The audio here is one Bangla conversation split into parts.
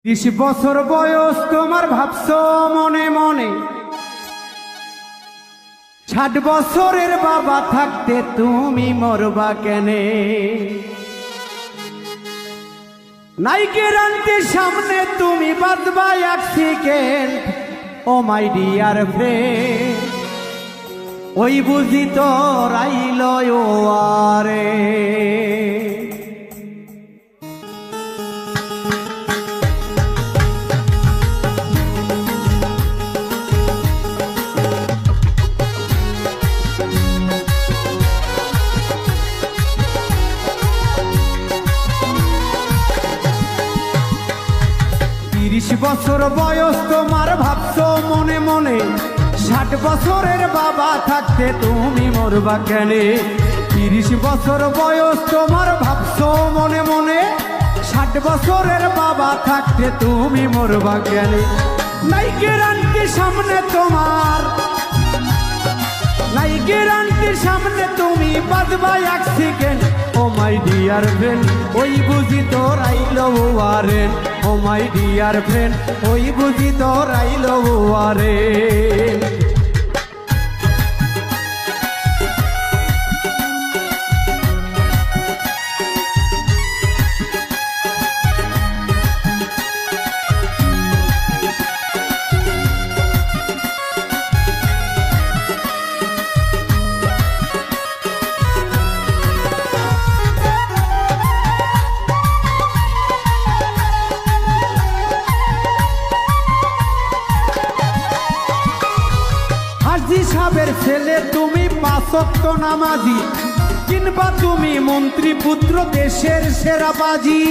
30 বছর বয়স তোমার ভাবছো মনে মনে, 60 বছরের বাবা থাকতে তুমি মরবা কেনে? নাই গ্যারান্টি সামনে তুমি বাঁচবা এক second. Oh my dear friend, ওই বুঝি তো রাইল আরে। 30 বছর বয়স তোমার ভাবছো মনে মনে, 60 বছরের বাবা থাকতে তুমি মরবা কেনে? 30 বছর বয়স তোমার ভাবছো মনে মনে, 60 বছরের বাবা থাকতে তুমি মরবা কেনে? নাই গ্যারান্টি সামনে তোমার, নাই গ্যারান্টি সামনে তুমি বাঁচবা এক second. Oh my dear friend, ওই বুঝি তোর আইল আরে। ও মাই ডিয়ার ফ্রেন্ড, ওই বুঝি তোর আইল আরে। সাবের ছেলে তুমি 5 ওয়াক্ত নামাজি, কিংবা তুমি মন্ত্রী পুত্র দেশের সেরা বাজি।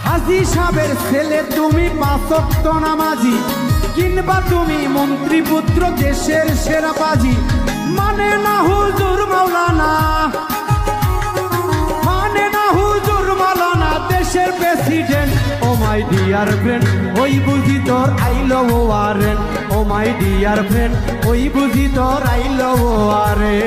হাজী সাবের ছেলে তুমি 5 ওয়াক্ত নামাজি, কিংবা তুমি মন্ত্রী পুত্র দেশের সেরা বাজি। মানে না হুজুর মাওলানা, মানে না হুজুর মাওলানা দেশের president. Oh my dear friend, ওই বুঝি তোর আইল আরে। ও মাই ডিয়ার ফ্রেন্ড, ওই বুঝি তোর আইল আরে।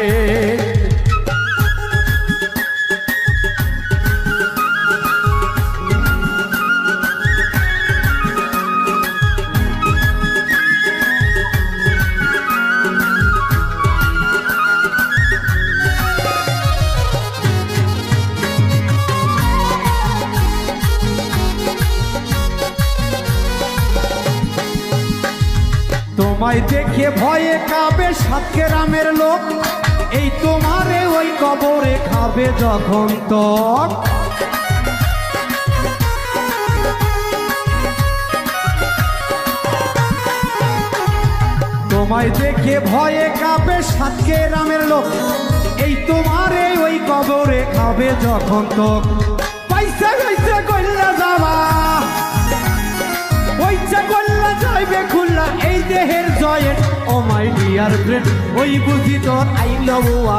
তোমায় দেখে ভয়ে কাবে 7 গ্রামের লোক, এই তোমারে ওই কবরে খাবে যখন তক। তোমায় দেখে ভয়ে কাবে 7 গ্রামের লোক, এই তোমারে ওই কবরে খাবে যখন তক। পয়সা পয়সা কইলা যাবা, পয়সা কইলা যাইবে খুললা এই দেহের joint. Oh my dear friend, ওই বুঝি তোর আইল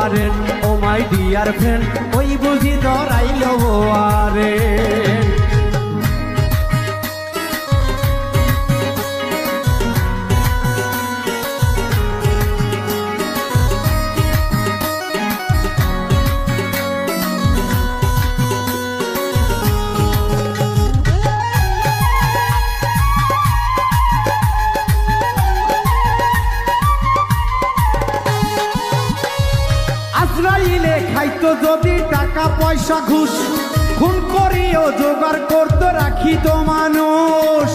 আরে। ও মাই ডিয়ার ফ্রেন্ড, ওই বুঝি তোর আইল আরে। আজরাইলে খাইতো যদি টাকা পয়সা ঘুষ, খুন করিও জোগাড় করতে রাখিত মানুষ।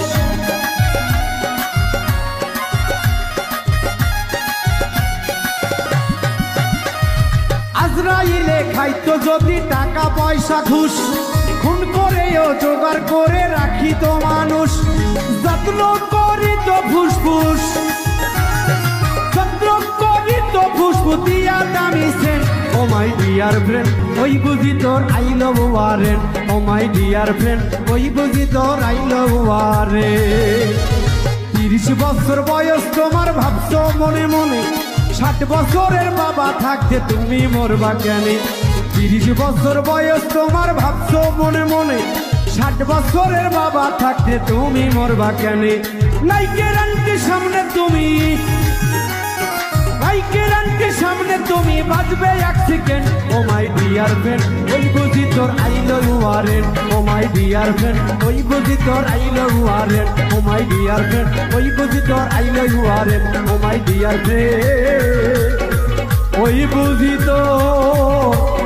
আজরাইলে খাইতো যদি টাকা পয়সা ঘুষ, খুন করেও জোগাড় করে রাখিত মানুষ। যত্ন করিত ফুসফুস, যত্ন করিত ফুসফুস দিয়া দামি scent. Oh my dear friend, ওই বুঝি তোর আইল আরে। ও মাই ডিয়ার ফ্রেন্ড, ওই বুঝি তোর আইল আরে। 30 বছর বয়স তোমার ভাবছো মনে মনে, 60 বছরের বাবা থাকতে তুমি মরবা কেনে? 30 বছর বয়স তোমার ভাবছো মনে মনে, 60 বছরের বাবা থাকতে তুমি মরবা কেনে? নাই গ্যারান্টি সামনে তুমি, বাইকের আনতে সামনে তুমি বাজবে এক second oh my dear friend ওই বুঝি তোর আই লাভ ইউ আরেন ও মাই ডিয়ার ফ্রেন্ড ওই বুঝি তোর আই লাভ ইউ আরেন ও মাই ডিয়ার ফ্রেন্ড ওই বুঝি তোর আই লাভ ইউ আরেন ও মাই ডিয়ার ফ্রেন্ড ওই বুঝি তোর